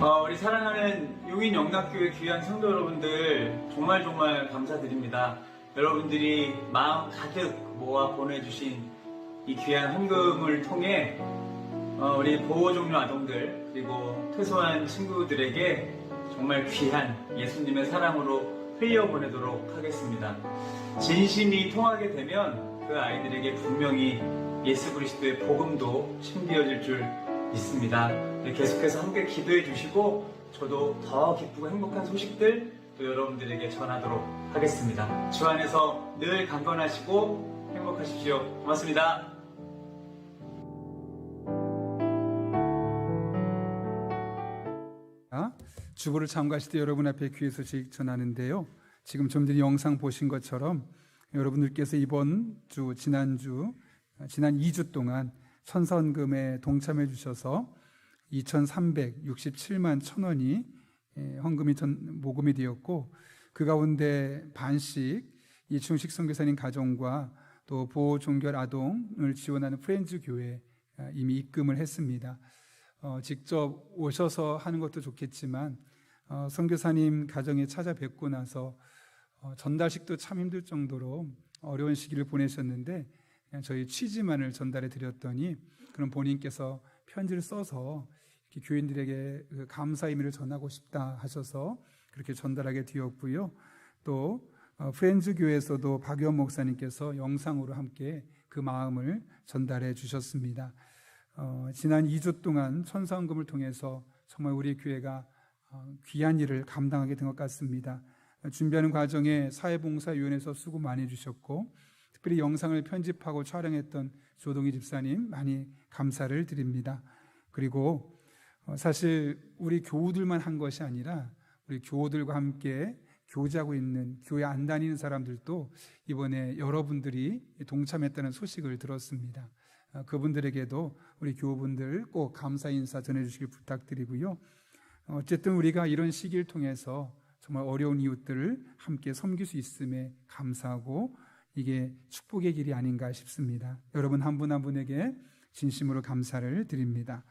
우리 사랑하는 용인 영락교회 귀한 성도 여러분들 정말 감사드립니다. 여러분들이 마음 가득 모아 보내주신 이 귀한 헌금을 통해 우리 보호종료 아동들 그리고 퇴소한 친구들에게 정말 귀한 예수님의 사랑으로 흘려보내도록 하겠습니다. 진심이 통하게 되면 그 아이들에게 분명히 예수 그리스도의 복음도 심겨질 줄 믿습니다. 계속해서 함께 기도해 주시고 저도 더 기쁘고 행복한 소식들 또 여러분들에게 전하도록 하겠습니다. 주 안에서 늘 강건하시고 행복하십시오. 고맙습니다. 주보를 참가하실 때 여러분 앞에 귀의 소식 전하는데요. 지금 좀 전에 영상 보신 것처럼 여러분들께서 이번 주, 지난 2주 동안 천사헌금에 동참해 주셔서 2,367만 1,000원이 헌금이 모금이 되었고, 그 가운데 반씩 이충식 선교사님 가정과 또 보호종결 아동을 지원하는 프렌즈 교회 이미 입금을 했습니다. 직접 오셔서 하는 것도 좋겠지만 선교사님 가정에 찾아뵙고 나서 전달식도 참 힘들 정도로 어려운 시기를 보내셨는데 그냥 저희 취지만을 전달해 드렸더니 그럼 본인께서 편지를 써서 이렇게 교인들에게 그 감사 의미를 전하고 싶다 하셔서 그렇게 전달하게 되었고요. 또 프렌즈 교회에서도 박유원 목사님께서 영상으로 함께 그 마음을 전달해 주셨습니다. 지난 2주 동안 천사헌금을 통해서 정말 우리 교회가 귀한 일을 감당하게 된 것 같습니다. 준비하는 과정에 사회봉사위원회에서 수고 많이 해주셨고, 특별히 영상을 편집하고 촬영했던 조동희 집사님 많이 감사를 드립니다. 그리고 사실 우리 교우들만 한 것이 아니라 우리 교우들과 함께 교제하고 있는 교회 안 다니는 사람들도 이번에 여러분들이 동참했다는 소식을 들었습니다. 그분들에게도 우리 교우분들 꼭 감사 인사 전해주시길 부탁드리고요. 어쨌든 우리가 이런 시기를 통해서 정말 어려운 이웃들을 함께 섬길 수 있음에 감사하고 이게 축복의 길이 아닌가 싶습니다. 여러분 한 분 한 분에게 진심으로 감사를 드립니다.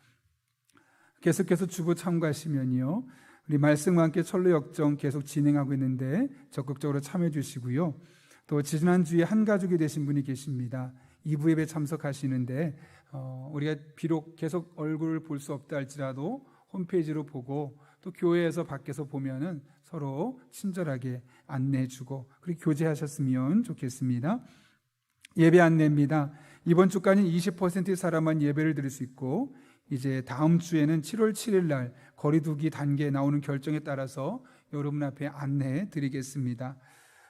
계속해서 주보 참고하시면요, 우리 말씀과 함께 철로 역정 계속 진행하고 있는데 적극적으로 참여해 주시고요. 또 지난주에 한 가족이 되신 분이 계십니다. 2부 예배 참석하시는데 우리가 비록 계속 얼굴을 볼 수 없다 할지라도 홈페이지로 보고 또 교회에서 밖에서 보면은 서로 친절하게 안내해주고 그리고 교제하셨으면 좋겠습니다. 예배 안내입니다. 이번 주까지는 20%의 사람만 예배를 드릴 수 있고, 이제 다음 주에는 7월 7일 날 거리두기 단계에 나오는 결정에 따라서 여러분 앞에 안내해 드리겠습니다.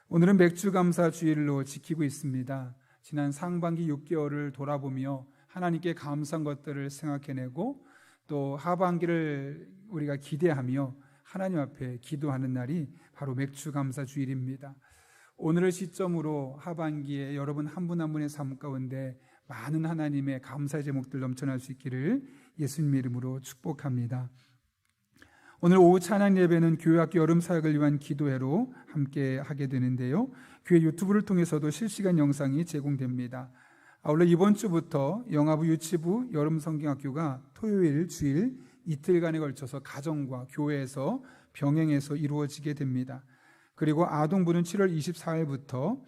오늘은 맥주감사 주일로 지키고 있습니다. 지난 상반기 6개월을 돌아보며 하나님께 감사한 것들을 생각해내고 또 하반기를 우리가 기대하며 하나님 앞에 기도하는 날이 바로 맥주감사 주일입니다. 오늘을 시점으로 하반기에 여러분 한 분 한 분의 삶 가운데 많은 하나님의 감사의 제목들 넘쳐날 수 있기를 예수님의 이름으로 축복합니다. 오늘 오후 찬양 예배는 교회학교 여름사역을 위한 기도회로 함께 하게 되는데요, 교회 유튜브를 통해서도 실시간 영상이 제공됩니다. 아울러 이번 주부터 영아부, 유치부, 여름성경학교가 토요일, 주일 이틀간에 걸쳐서 가정과 교회에서 병행해서 이루어지게 됩니다. 그리고 아동부는 7월 24일부터,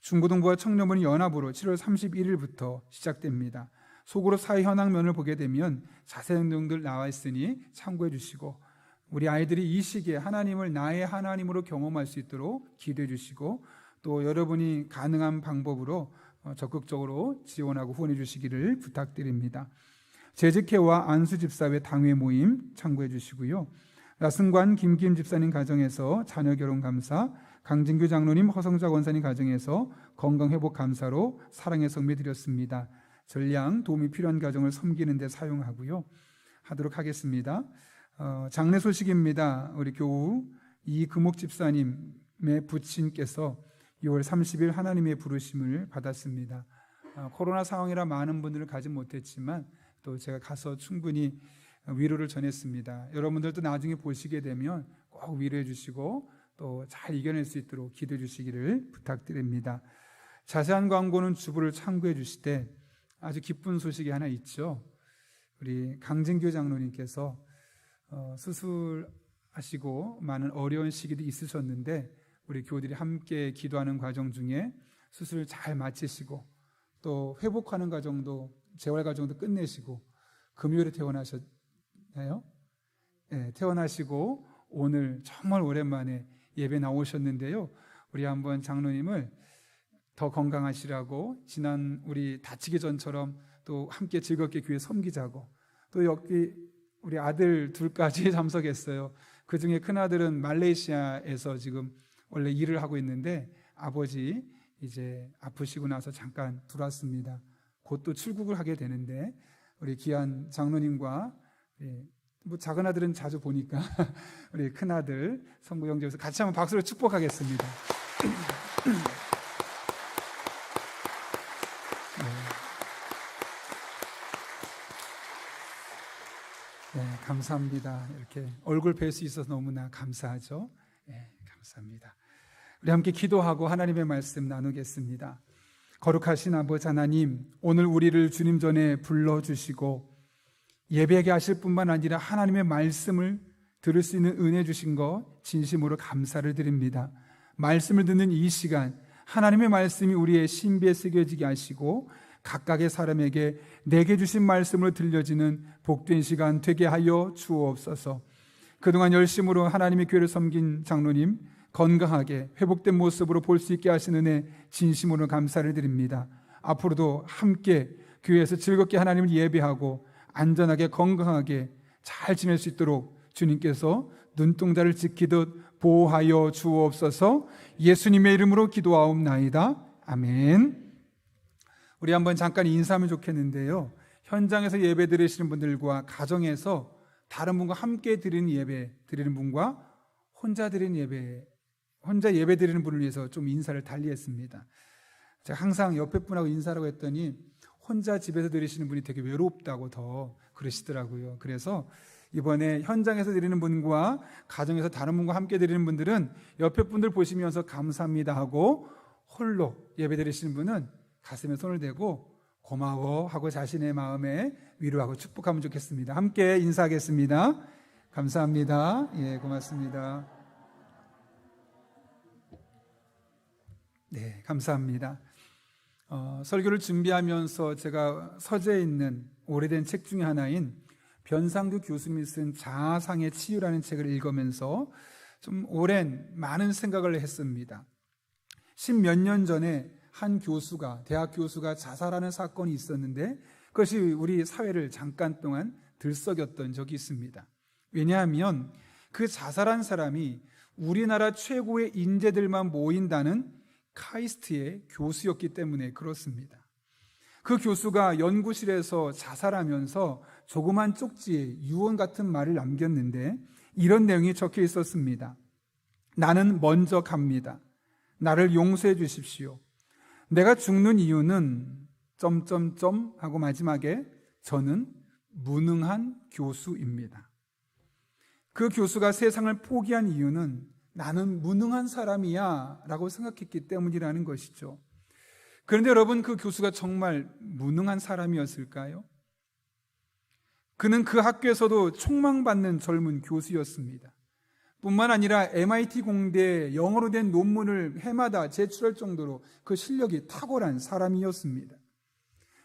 중고등부와 청년부는 연합으로 7월 31일부터 시작됩니다. 속으로 사회 현황면을 보게 되면 자세한 내용들 나와 있으니 참고해 주시고, 우리 아이들이 이 시기에 하나님을 나의 하나님으로 경험할 수 있도록 기도해 주시고, 또 여러분이 가능한 방법으로 적극적으로 지원하고 후원해 주시기를 부탁드립니다. 재직회와 안수집사회 당회 모임 참고해 주시고요. 라승관 김김 집사님 가정에서 자녀 결혼 감사, 강진규 장로님, 허성자 권사님 가정에서 건강회복 감사로 사랑의 성배 드렸습니다. 전량 도움이 필요한 가정을 섬기는 데 사용하고요. 하도록 하겠습니다. 장례 소식입니다. 우리 교우 이금옥 집사님의 부친께서 6월 30일 하나님의 부르심을 받았습니다. 코로나 상황이라 많은 분들을 가지 못했지만 또 제가 가서 충분히 위로를 전했습니다. 여러분들도 나중에 보시게 되면 꼭 위로해 주시고 또 잘 이겨낼 수 있도록 기도해 주시기를 부탁드립니다. 자세한 광고는 주부를 참고해 주실 때 아주 기쁜 소식이 하나 있죠. 우리 강진교 장로님께서 수술하시고 많은 어려운 시기도 있으셨는데 우리 교우들이 함께 기도하는 과정 중에 수술을 잘 마치시고 또 회복하는 과정도 재활 과정도 끝내시고 금요일에 퇴원하셨나요? 네, 퇴원하시고 오늘 정말 오랜만에 예배 나오셨는데요. 우리 한번 장로님을 더 건강하시라고 지난 우리 다치기 전처럼 또 함께 즐겁게 교회 섬기자고 또 여기 우리 아들 둘까지 참석했어요. 그 중에 큰아들은 말레이시아에서 지금 원래 일을 하고 있는데 아버지 이제 아프시고 나서 잠깐 들어왔습니다. 곧 또 출국을 하게 되는데 우리 귀한 장로님과 뭐 작은 아들은 자주 보니까 우리 큰아들 성구 형제에서 같이 한번 박수로 축복하겠습니다. 네, 감사합니다. 이렇게 얼굴 뵐 수 있어서 너무나 감사하죠. 네, 감사합니다. 우리 함께 기도하고 하나님의 말씀 나누겠습니다. 거룩하신 아버지 하나님, 오늘 우리를 주님 전에 불러주시고 예배하게 하실 뿐만 아니라 하나님의 말씀을 들을 수 있는 은혜 주신 것 진심으로 감사를 드립니다. 말씀을 듣는 이 시간 하나님의 말씀이 우리의 신비에 새겨지게 하시고 각각의 사람에게 내게 주신 말씀으로 들려지는 복된 시간 되게 하여 주옵소서. 그동안 열심으로 하나님의 교회를 섬긴 장로님 건강하게 회복된 모습으로 볼 수 있게 하시는 은혜 진심으로 감사를 드립니다. 앞으로도 함께 교회에서 즐겁게 하나님을 예배하고 안전하게 건강하게 잘 지낼 수 있도록 주님께서 눈동자를 지키듯 보호하여 주옵소서. 예수님의 이름으로 기도하옵나이다. 아멘. 우리 한번 잠깐 인사하면 좋겠는데요. 현장에서 예배 드리시는 분들과 가정에서 다른 분과 함께 드리는 예배 드리는 분과 혼자 예배 드리는 분을 위해서 좀 인사를 달리했습니다. 제가 항상 옆에 분하고 인사라고 했더니 혼자 집에서 드리시는 분이 되게 외롭다고 더 그러시더라고요. 그래서 이번에 현장에서 드리는 분과 가정에서 다른 분과 함께 드리는 분들은 옆에 분들 보시면서 감사합니다 하고 홀로 예배 드리시는 분은 가슴에 손을 대고 고마워 하고 자신의 마음에 위로하고 축복하면 좋겠습니다. 함께 인사하겠습니다. 감사합니다. 예, 고맙습니다. 네, 감사합니다. 설교를 준비하면서 제가 서재에 있는 오래된 책 중에 하나인 변상두 교수님이 쓴 자아상의 치유라는 책을 읽으면서 좀 오랜 많은 생각을 했습니다. 10몇 년 전에 한 교수가, 대학 교수가 자살하는 사건이 있었는데 그것이 우리 사회를 잠깐 동안 들썩였던 적이 있습니다. 왜냐하면 그 자살한 사람이 우리나라 최고의 인재들만 모인다는 카이스트의 교수였기 때문에 그렇습니다. 그 교수가 연구실에서 자살하면서 조그만 쪽지에 유언 같은 말을 남겼는데 이런 내용이 적혀 있었습니다. 나는 먼저 갑니다. 나를 용서해 주십시오. 내가 죽는 이유는 점점점 하고 마지막에 저는 무능한 교수입니다. 그 교수가 세상을 포기한 이유는 나는 무능한 사람이야 라고 생각했기 때문이라는 것이죠. 그런데 여러분, 그 교수가 정말 무능한 사람이었을까요? 그는 그 학교에서도 촉망받는 젊은 교수였습니다. 뿐만 아니라 MIT 공대에 영어로 된 논문을 해마다 제출할 정도로 그 실력이 탁월한 사람이었습니다.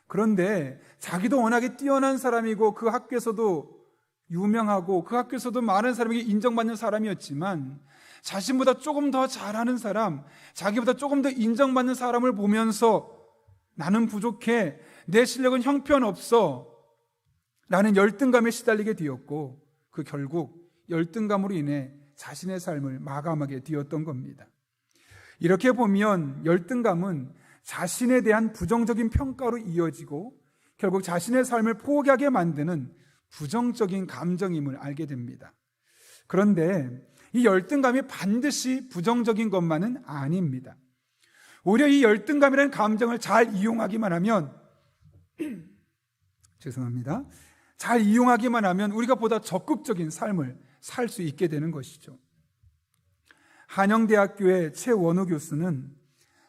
그런데 자기도 워낙에 뛰어난 사람이고 그 학교에서도 유명하고 그 학교에서도 많은 사람에게 인정받는 사람이었지만 자신보다 조금 더 잘하는 사람, 자기보다 조금 더 인정받는 사람을 보면서 나는 부족해, 내 실력은 형편없어 라는 열등감에 시달리게 되었고 그 결국 열등감으로 인해 자신의 삶을 마감하게 되었던 겁니다. 이렇게 보면 열등감은 자신에 대한 부정적인 평가로 이어지고 결국 자신의 삶을 포기하게 만드는 부정적인 감정임을 알게 됩니다. 그런데 이 열등감이 반드시 부정적인 것만은 아닙니다. 오히려 이 열등감이라는 감정을 잘 이용하기만 하면 잘 이용하기만 하면 우리가 보다 적극적인 삶을 살 수 있게 되는 것이죠. 한영대학교의 최원우 교수는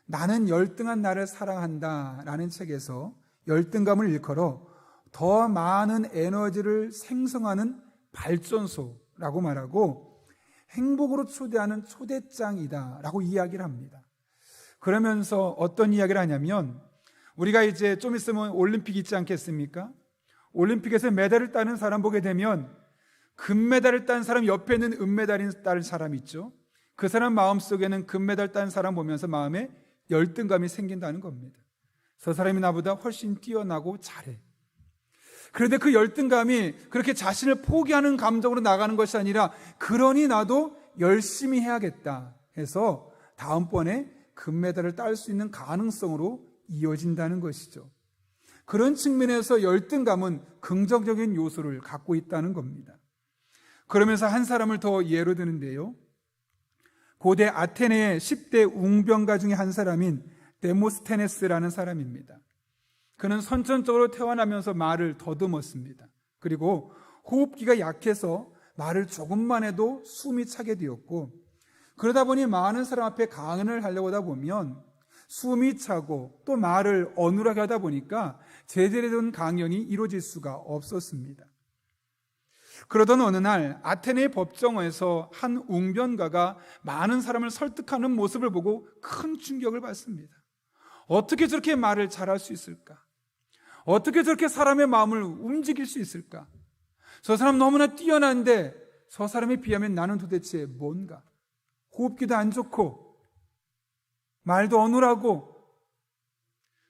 나는 열등한 나를 사랑한다 라는 책에서 열등감을 일컬어 더 많은 에너지를 생성하는 발전소라고 말하고 행복으로 초대하는 초대장이다라고 이야기를 합니다. 그러면서 어떤 이야기를 하냐면 우리가 이제 좀 있으면 올림픽 있지 않겠습니까? 올림픽에서 메달을 따는 사람 보게 되면 금메달을 딴 사람 옆에 있는 은메달을 딴 사람 있죠. 그 사람 마음속에는 금메달 딴 사람 보면서 마음에 열등감이 생긴다는 겁니다. 저 사람이 나보다 훨씬 뛰어나고 잘해. 그런데 그 열등감이 그렇게 자신을 포기하는 감정으로 나가는 것이 아니라 그러니 나도 열심히 해야겠다 해서 다음번에 금메달을 딸 수 있는 가능성으로 이어진다는 것이죠. 그런 측면에서 열등감은 긍정적인 요소를 갖고 있다는 겁니다. 그러면서 한 사람을 더 예로 드는데요. 고대 아테네의 10대 웅병가 중에 한 사람인 데모스테네스라는 사람입니다. 그는 선천적으로 태어나면서 말을 더듬었습니다. 그리고 호흡기가 약해서 말을 조금만 해도 숨이 차게 되었고, 그러다 보니 많은 사람 앞에 강연을 하려고 하다 보면 숨이 차고 또 말을 어눌하게 하다 보니까 제대로 된 강연이 이루어질 수가 없었습니다. 그러던 어느 날 아테네 법정에서 한 웅변가가 많은 사람을 설득하는 모습을 보고 큰 충격을 받습니다. 어떻게 저렇게 말을 잘할 수 있을까? 어떻게 저렇게 사람의 마음을 움직일 수 있을까? 저 사람 너무나 뛰어난데 저 사람에 비하면 나는 도대체 뭔가? 호흡기도 안 좋고 말도 어눌하고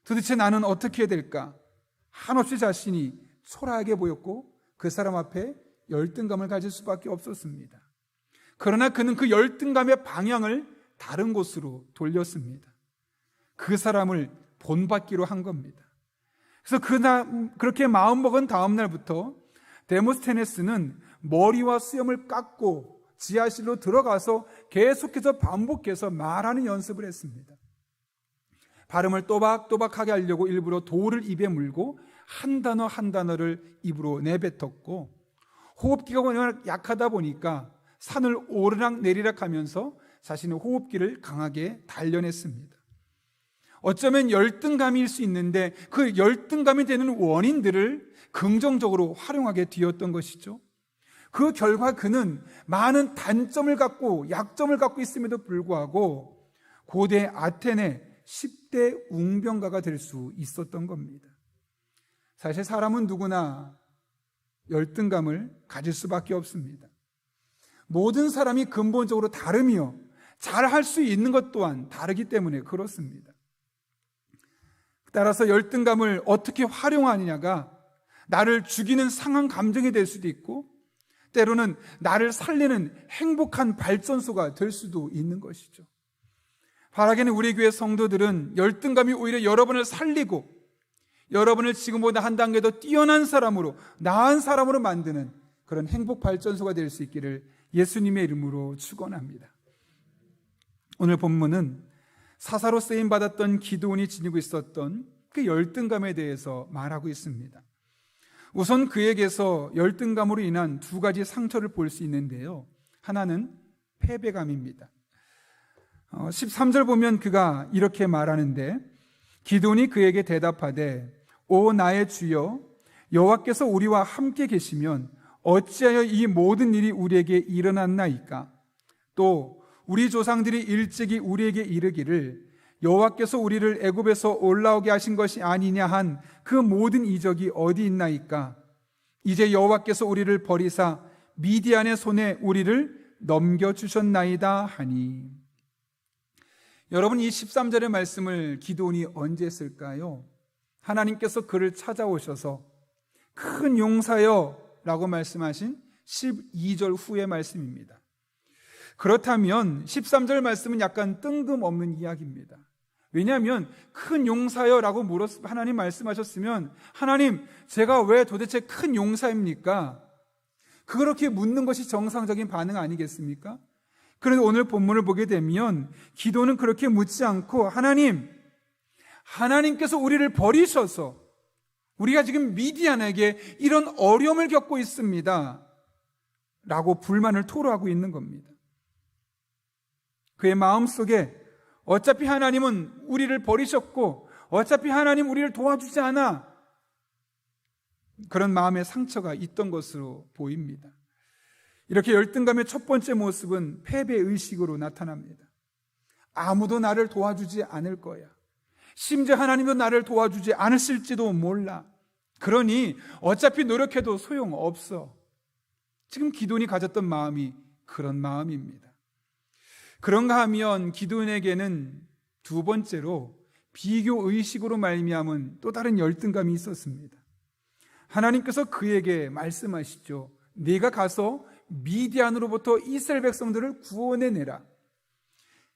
도대체 나는 어떻게 해야 될까? 한없이 자신이 초라하게 보였고 그 사람 앞에 열등감을 가질 수밖에 없었습니다. 그러나 그는 그 열등감의 방향을 다른 곳으로 돌렸습니다. 그 사람을 본받기로 한 겁니다. 그래서 그렇게 마음먹은 다음 날부터 데모스테네스는 머리와 수염을 깎고 지하실로 들어가서 계속해서 반복해서 말하는 연습을 했습니다. 발음을 또박또박하게 하려고 일부러 돌을 입에 물고 한 단어 한 단어를 입으로 내뱉었고, 호흡기가 워낙 약하다 보니까 산을 오르락 내리락 하면서 자신의 호흡기를 강하게 단련했습니다. 어쩌면 열등감일 수 있는데 그 열등감이 되는 원인들을 긍정적으로 활용하게 되었던 것이죠. 그 결과 그는 많은 단점을 갖고 약점을 갖고 있음에도 불구하고 고대 아테네 10대 웅병가가 될 수 있었던 겁니다. 사실 사람은 누구나 열등감을 가질 수밖에 없습니다. 모든 사람이 근본적으로 다르며 잘할 수 있는 것 또한 다르기 때문에 그렇습니다. 따라서 열등감을 어떻게 활용하느냐가 나를 죽이는 상한 감정이 될 수도 있고 때로는 나를 살리는 행복한 발전소가 될 수도 있는 것이죠. 바라기는 우리 교회 성도들은 열등감이 오히려 여러분을 살리고 여러분을 지금보다 한 단계 더 뛰어난 사람으로, 나은 사람으로 만드는 그런 행복 발전소가 될 수 있기를 예수님의 이름으로 축원합니다. 오늘 본문은 사사로 쓰임받았던 기드온이 지니고 있었던 그 열등감에 대해서 말하고 있습니다. 우선 그에게서 열등감으로 인한 두 가지 상처를 볼 수 있는데요. 하나는 패배감입니다. 13절 보면 그가 이렇게 말하는데, 기드온이 그에게 대답하되 오 나의 주여, 여호와께서 우리와 함께 계시면 어찌하여 이 모든 일이 우리에게 일어났나이까? 또 우리 조상들이 일찍이 우리에게 이르기를 여호와께서 우리를 애굽에서 올라오게 하신 것이 아니냐 한 그 모든 이적이 어디 있나이까? 이제 여호와께서 우리를 버리사 미디안의 손에 우리를 넘겨주셨나이다 하니. 여러분, 이 13절의 말씀을 기드온이 언제 했을까요? 하나님께서 그를 찾아오셔서 큰 용사여 라고 말씀하신 12절 후의 말씀입니다. 그렇다면 13절 말씀은 약간 뜬금없는 이야기입니다. 왜냐하면 큰 용사여 라고 하나님 말씀하셨으면 하나님, 제가 왜 도대체 큰 용사입니까? 그렇게 묻는 것이 정상적인 반응 아니겠습니까? 그런데 오늘 본문을 보게 되면 기도는 그렇게 묻지 않고 하나님께서 우리를 버리셔서 우리가 지금 미디안에게 이런 어려움을 겪고 있습니다 라고 불만을 토로하고 있는 겁니다. 그의 마음속에 어차피 하나님은 우리를 버리셨고 어차피 하나님 우리를 도와주지 않아, 그런 마음의 상처가 있던 것으로 보입니다. 이렇게 열등감의 첫 번째 모습은 패배의식으로 나타납니다. 아무도 나를 도와주지 않을 거야. 심지어 하나님도 나를 도와주지 않으실지도 몰라. 그러니 어차피 노력해도 소용없어. 지금 기드온이 가졌던 마음이 그런 마음입니다. 그런가 하면 기드온에게는 두 번째로 비교의식으로 말미암은 또 다른 열등감이 있었습니다. 하나님께서 그에게 말씀하시죠. 네가 가서 미디안으로부터 이스라엘 백성들을 구원해내라.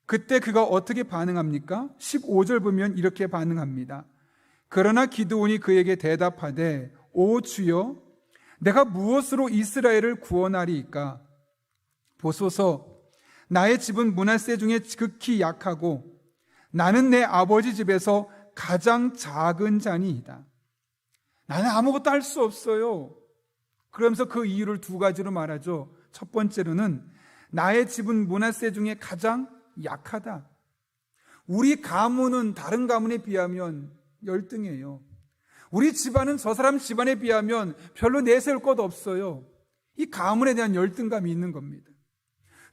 그때 그가 어떻게 반응합니까? 15절 보면 이렇게 반응합니다. 그러나 기드온이 그에게 대답하되 오 주여 내가 무엇으로 이스라엘을 구원하리이까? 보소서 나의 집은 므낫세 중에 극히 약하고 나는 내 아버지 집에서 가장 작은 자니이다. 나는 아무것도 할 수 없어요. 그러면서 그 이유를 두 가지로 말하죠. 첫 번째로는 나의 집은 므낫세 중에 가장 약하다. 우리 가문은 다른 가문에 비하면 열등해요. 우리 집안은 저 사람 집안에 비하면 별로 내세울 것 없어요. 이 가문에 대한 열등감이 있는 겁니다.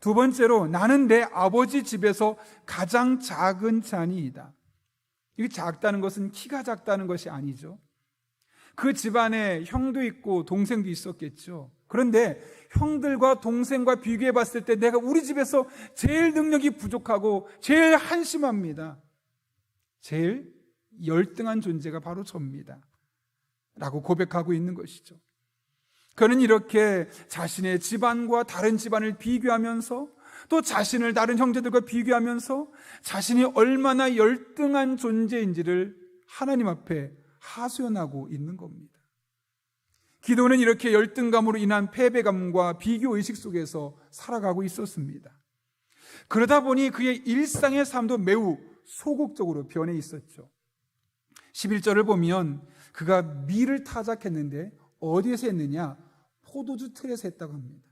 두 번째로 나는 내 아버지 집에서 가장 작은 자니이다. 이게 작다는 것은 키가 작다는 것이 아니죠. 그 집안에 형도 있고 동생도 있었겠죠. 그런데 형들과 동생과 비교해 봤을 때 내가 우리 집에서 제일 능력이 부족하고 제일 한심합니다. 제일 열등한 존재가 바로 접니다. 라고 고백하고 있는 것이죠. 그는 이렇게 자신의 집안과 다른 집안을 비교하면서 또 자신을 다른 형제들과 비교하면서 자신이 얼마나 열등한 존재인지를 하나님 앞에 하소연하고 있는 겁니다. 기도는 이렇게 열등감으로 인한 패배감과 비교의식 속에서 살아가고 있었습니다. 그러다 보니 그의 일상의 삶도 매우 소극적으로 변해 있었죠. 11절을 보면 그가 밀을 타작했는데 어디에서 했느냐? 포도주 틀에서 했다고 합니다.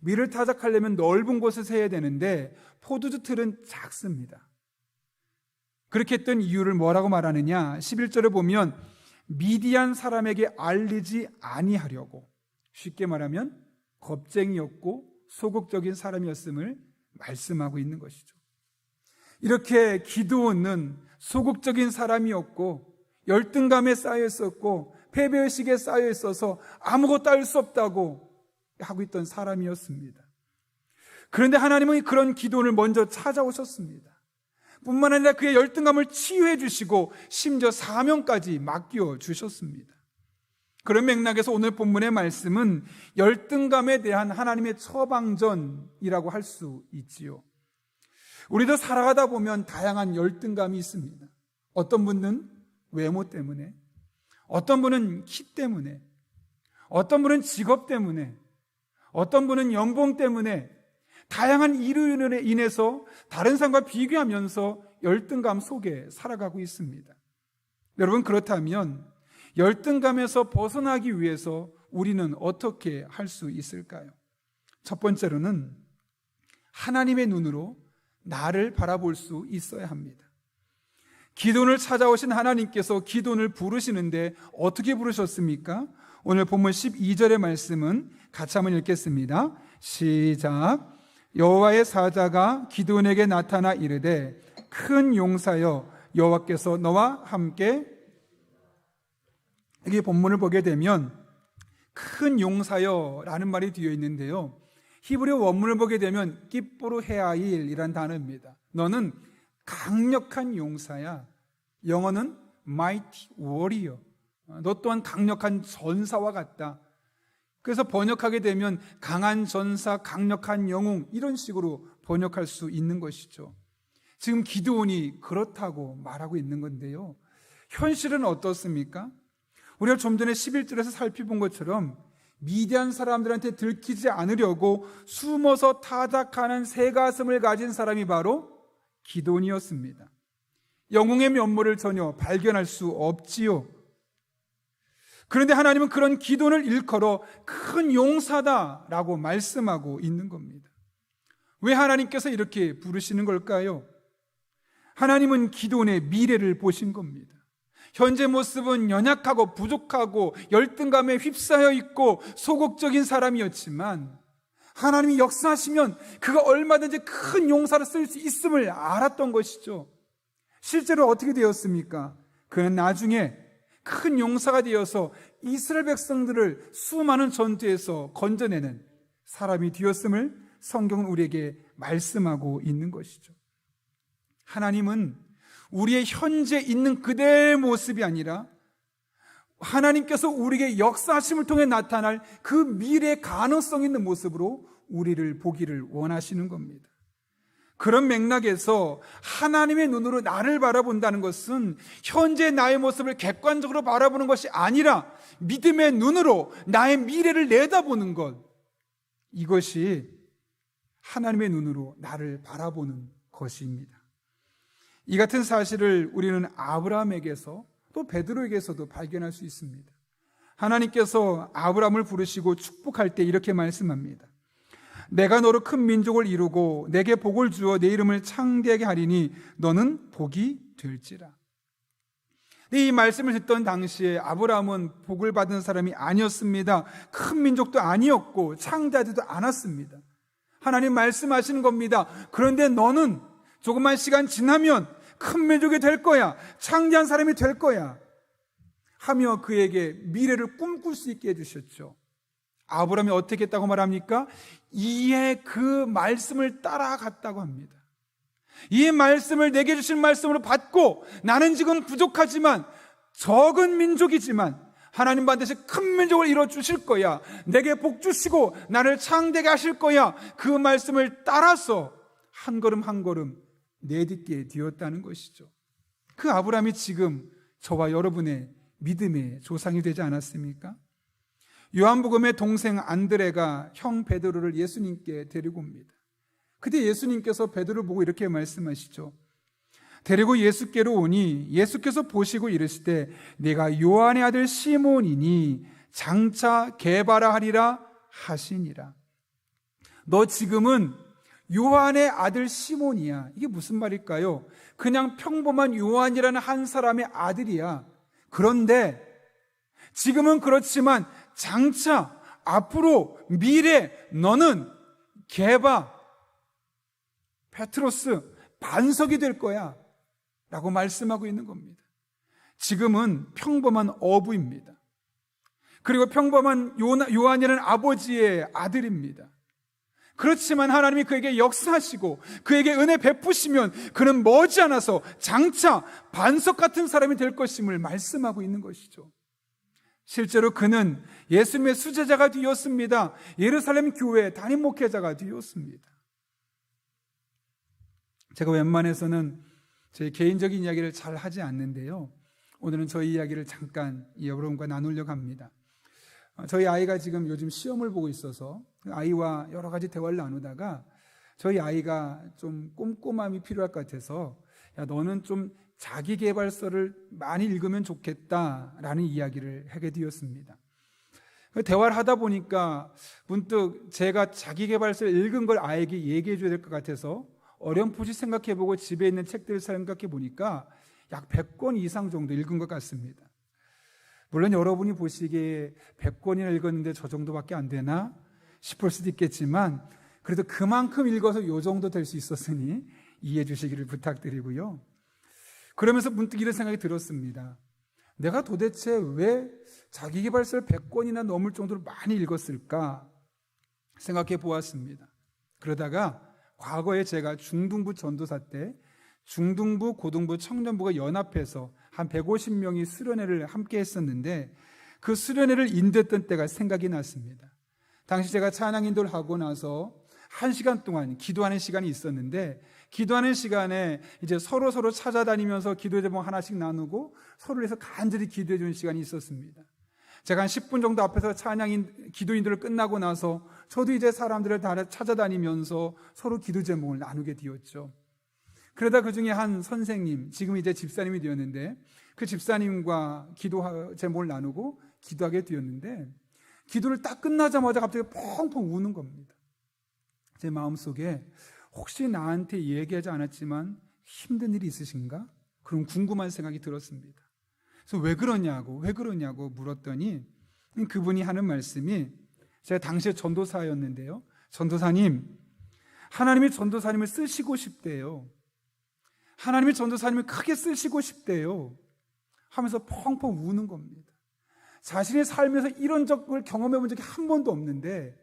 밀을 타작하려면 넓은 곳에서 해야 되는데 포도주 틀은 작습니다. 그렇게 했던 이유를 뭐라고 말하느냐? 11절을 보면 미디안 사람에게 알리지 아니하려고, 쉽게 말하면 겁쟁이였고 소극적인 사람이었음을 말씀하고 있는 것이죠. 이렇게 기드온은 소극적인 사람이었고 열등감에 쌓여 있었고 패배의식에 쌓여 있어서 아무것도 할 수 없다고 하고 있던 사람이었습니다. 그런데 하나님은 그런 기드온을 먼저 찾아오셨습니다. 뿐만 아니라 그의 열등감을 치유해 주시고 심지어 사명까지 맡겨 주셨습니다. 그런 맥락에서 오늘 본문의 말씀은 열등감에 대한 하나님의 처방전이라고 할 수 있지요. 우리도 살아가다 보면 다양한 열등감이 있습니다. 어떤 분은 외모 때문에, 어떤 분은 키 때문에, 어떤 분은 직업 때문에, 어떤 분은 연봉 때문에 다양한 이유로 인해서 다른 사람과 비교하면서 열등감 속에 살아가고 있습니다. 여러분, 그렇다면 열등감에서 벗어나기 위해서 우리는 어떻게 할 수 있을까요? 첫 번째로는 하나님의 눈으로 나를 바라볼 수 있어야 합니다. 기드온을 찾아오신 하나님께서 기드온을 부르시는데 어떻게 부르셨습니까? 오늘 본문 12절의 말씀은 같이 한번 읽겠습니다. 시작. 여호와의 사자가 기드온에게 나타나 이르되 큰 용사여 여호와께서 너와 함께. 여기 본문을 보게 되면 큰 용사여라는 말이 뒤에 있는데요, 히브리 원문을 보게 되면 기쁘루 헤아일이란 단어입니다. 너는 강력한 용사야. 영어는 mighty warrior. 너 또한 강력한 전사와 같다. 그래서 번역하게 되면 강한 전사, 강력한 영웅, 이런 식으로 번역할 수 있는 것이죠. 지금 기드온이 그렇다고 말하고 있는 건데요, 현실은 어떻습니까? 우리가 좀 전에 11절에서 살펴본 것처럼 미디안 사람들한테 들키지 않으려고 숨어서 타작하는 새 가슴을 가진 사람이 바로 기드온이었습니다. 영웅의 면모를 전혀 발견할 수 없지요. 그런데 하나님은 그런 기드온을 일컬어 큰 용사다라고 말씀하고 있는 겁니다. 왜 하나님께서 이렇게 부르시는 걸까요? 하나님은 기드온의 미래를 보신 겁니다. 현재 모습은 연약하고 부족하고 열등감에 휩싸여 있고 소극적인 사람이었지만 하나님이 역사하시면 그가 얼마든지 큰 용사로 쓸 수 있음을 알았던 것이죠. 실제로 어떻게 되었습니까? 그는 나중에 큰 용사가 되어서 이스라엘 백성들을 수많은 전투에서 건져내는 사람이 되었음을 성경은 우리에게 말씀하고 있는 것이죠. 하나님은 우리의 현재 있는 그대의 모습이 아니라 하나님께서 우리에게 역사하심을 통해 나타날 그 미래의 가능성 있는 모습으로 우리를 보기를 원하시는 겁니다. 그런 맥락에서 하나님의 눈으로 나를 바라본다는 것은 현재 나의 모습을 객관적으로 바라보는 것이 아니라 믿음의 눈으로 나의 미래를 내다보는 것, 이것이 하나님의 눈으로 나를 바라보는 것입니다. 이 같은 사실을 우리는 아브라함에게서 또 베드로에게서도 발견할 수 있습니다. 하나님께서 아브라함을 부르시고 축복할 때 이렇게 말씀합니다. 내가 너로 큰 민족을 이루고 내게 복을 주어 내 이름을 창대하게 하리니 너는 복이 될지라. 이 말씀을 듣던 당시에 아브라함은 복을 받은 사람이 아니었습니다. 큰 민족도 아니었고 창대하지도 않았습니다. 하나님 말씀하시는 겁니다. 그런데 너는 조금만 시간 지나면 큰 민족이 될 거야, 창대한 사람이 될 거야 하며 그에게 미래를 꿈꿀 수 있게 해주셨죠. 아브라함이 어떻게 했다고 말합니까? 이에 그 말씀을 따라갔다고 합니다. 이 말씀을 내게 주신 말씀으로 받고 나는 지금 부족하지만 적은 민족이지만 하나님 반드시 큰 민족을 이루어 주실 거야, 내게 복 주시고 나를 창대하게 하실 거야, 그 말씀을 따라서 한 걸음 한 걸음 내딛게 되었다는 것이죠. 그 아브라함이 지금 저와 여러분의 믿음의 조상이 되지 않았습니까? 요한복음의 동생 안드레가 형 베드로를 예수님께 데리고 옵니다. 그때 예수님께서 베드로를 보고 이렇게 말씀하시죠. 데리고 예수께로 오니 예수께서 보시고 이르시되 내가 요한의 아들 시몬이니 장차 게바라 하리라 하시니라. 너 지금은 요한의 아들 시몬이야. 이게 무슨 말일까요? 그냥 평범한 요한이라는 한 사람의 아들이야. 그런데 지금은 그렇지만 장차 앞으로 미래 너는 게바, 페트로스, 반석이 될 거야 라고 말씀하고 있는 겁니다. 지금은 평범한 어부입니다. 그리고 평범한 요한이라는 아버지의 아들입니다. 그렇지만 하나님이 그에게 역사하시고 그에게 은혜 베푸시면 그는 머지않아서 장차 반석 같은 사람이 될 것임을 말씀하고 있는 것이죠. 실제로 그는 예수님의 수제자가 되었습니다. 예루살렘 교회 담임 목회자가 되었습니다. 제가 웬만해서는 제 개인적인 이야기를 잘 하지 않는데요, 오늘은 저희 이야기를 잠깐 여러분과 나누려고 합니다. 저희 아이가 지금 요즘 시험을 보고 있어서 아이와 여러 가지 대화를 나누다가 저희 아이가 좀 꼼꼼함이 필요할 것 같아서 야, 너는 좀 자기계발서를 많이 읽으면 좋겠다라는 이야기를 하게 되었습니다. 대화를 하다 보니까 문득 제가 자기계발서를 읽은 걸 아이에게 얘기해 줘야 될 것 같아서 어렴풋이 생각해보고 집에 있는 책들을 생각해 보니까 약 100권 이상 정도 읽은 것 같습니다. 물론 여러분이 보시기에 100권이나 읽었는데 저 정도밖에 안 되나 싶을 수도 있겠지만 그래도 그만큼 읽어서 요 정도 될 수 있었으니 이해해 주시기를 부탁드리고요. 그러면서 문득 이런 생각이 들었습니다. 내가 도대체 왜 자기계발서를 100권이나 넘을 정도로 많이 읽었을까 생각해 보았습니다. 그러다가 과거에 제가 중등부 전도사 때 중등부, 고등부, 청년부가 연합해서 한 150명이 수련회를 함께 했었는데 그 수련회를 인도했던 때가 생각이 났습니다. 당시 제가 찬양 인도를 하고 나서 1시간 동안 기도하는 시간이 있었는데 기도하는 시간에 이제 서로 찾아다니면서 기도 제목 하나씩 나누고 서로를 위해서 간절히 기도해 주는 시간이 있었습니다. 제가 한 10분 정도 앞에서 기도 인도를 끝나고 나서 저도 이제 사람들을 다 찾아다니면서 서로 기도 제목을 나누게 되었죠. 그러다 그 중에 한 선생님, 지금 이제 집사님이 되었는데 그 집사님과 기도 제목을 나누고 기도하게 되었는데 기도를 딱 끝나자마자 갑자기 펑펑 우는 겁니다. 제 마음속에 혹시 나한테 얘기하지 않았지만 힘든 일이 있으신가? 그런 궁금한 생각이 들었습니다. 그래서 왜 그러냐고 물었더니 그분이 하는 말씀이, 제가 당시에 전도사였는데요, 전도사님, 하나님이 전도사님을 쓰시고 싶대요. 하나님이 전도사님을 크게 쓰시고 싶대요. 하면서 펑펑 우는 겁니다. 자신의 삶에서 이런 적을 경험해 본 적이 한 번도 없는데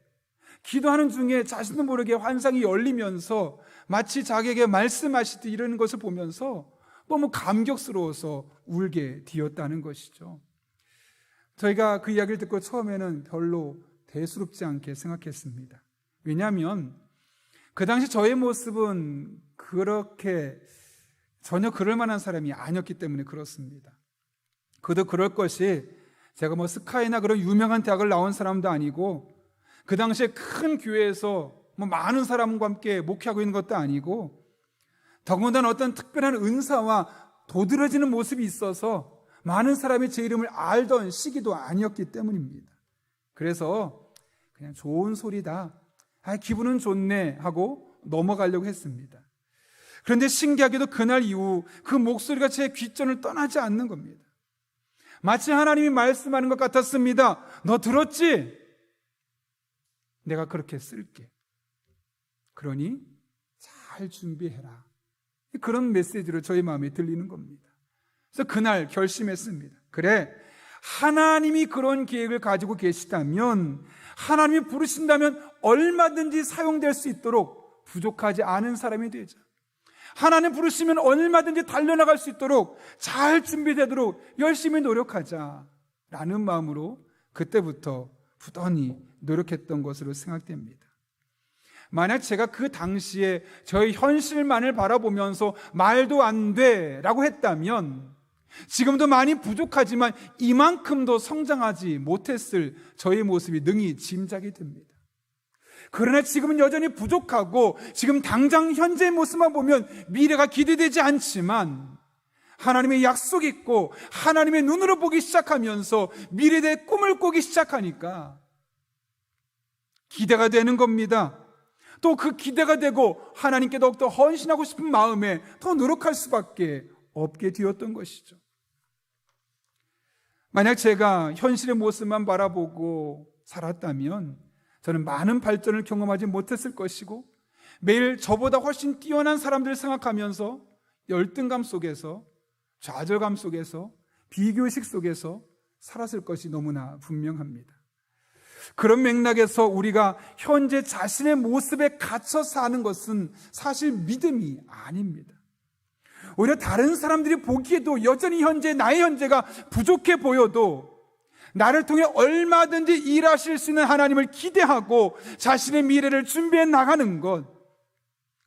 기도하는 중에 자신도 모르게 환상이 열리면서 마치 자기에게 말씀하시듯 이러는 것을 보면서 너무 감격스러워서 울게 되었다는 것이죠. 저희가 그 이야기를 듣고 처음에는 별로 대수롭지 않게 생각했습니다. 왜냐하면 그 당시 저의 모습은 그렇게 전혀 그럴 만한 사람이 아니었기 때문에 그렇습니다. 그도 그럴 것이 제가 스카이나 그런 유명한 대학을 나온 사람도 아니고 그 당시에 큰 교회에서 많은 사람과 함께 목회하고 있는 것도 아니고 더군다나 어떤 특별한 은사와 도드라지는 모습이 있어서 많은 사람이 제 이름을 알던 시기도 아니었기 때문입니다. 그래서 그냥 좋은 소리다, 기분은 좋네 하고 넘어가려고 했습니다. 그런데 신기하게도 그날 이후 그 목소리가 제 귓전을 떠나지 않는 겁니다. 마치 하나님이 말씀하는 것 같았습니다. 너 들었지? 내가 그렇게 쓸게. 그러니 잘 준비해라. 그런 메시지로 저희 마음에 들리는 겁니다. 그래서 그날 결심했습니다. 그래, 하나님이 그런 계획을 가지고 계시다면, 하나님이 부르신다면 얼마든지 사용될 수 있도록 부족하지 않은 사람이 되자. 하나님 부르시면 얼마든지 달려나갈 수 있도록 잘 준비되도록 열심히 노력하자 라는 마음으로 그때부터 부단히 노력했던 것으로 생각됩니다. 만약 제가 그 당시에 저의 현실만을 바라보면서 말도 안 돼 라고 했다면 지금도 많이 부족하지만 이만큼도 성장하지 못했을 저의 모습이 능히 짐작이 됩니다. 그러나 지금은 여전히 부족하고 지금 당장 현재의 모습만 보면 미래가 기대되지 않지만 하나님의 약속이 있고 하나님의 눈으로 보기 시작하면서 미래에 대해 꿈을 꾸기 시작하니까 기대가 되는 겁니다. 또 그 기대가 되고 하나님께 더욱더 헌신하고 싶은 마음에 더 노력할 수밖에 없게 되었던 것이죠. 만약 제가 현실의 모습만 바라보고 살았다면 저는 많은 발전을 경험하지 못했을 것이고 매일 저보다 훨씬 뛰어난 사람들을 생각하면서 열등감 속에서, 좌절감 속에서, 비교의식 속에서 살았을 것이 너무나 분명합니다. 그런 맥락에서 우리가 현재 자신의 모습에 갇혀 사는 것은 사실 믿음이 아닙니다. 오히려 다른 사람들이 보기에도 여전히 나의 현재가 부족해 보여도 나를 통해 얼마든지 일하실 수 있는 하나님을 기대하고 자신의 미래를 준비해 나가는 것,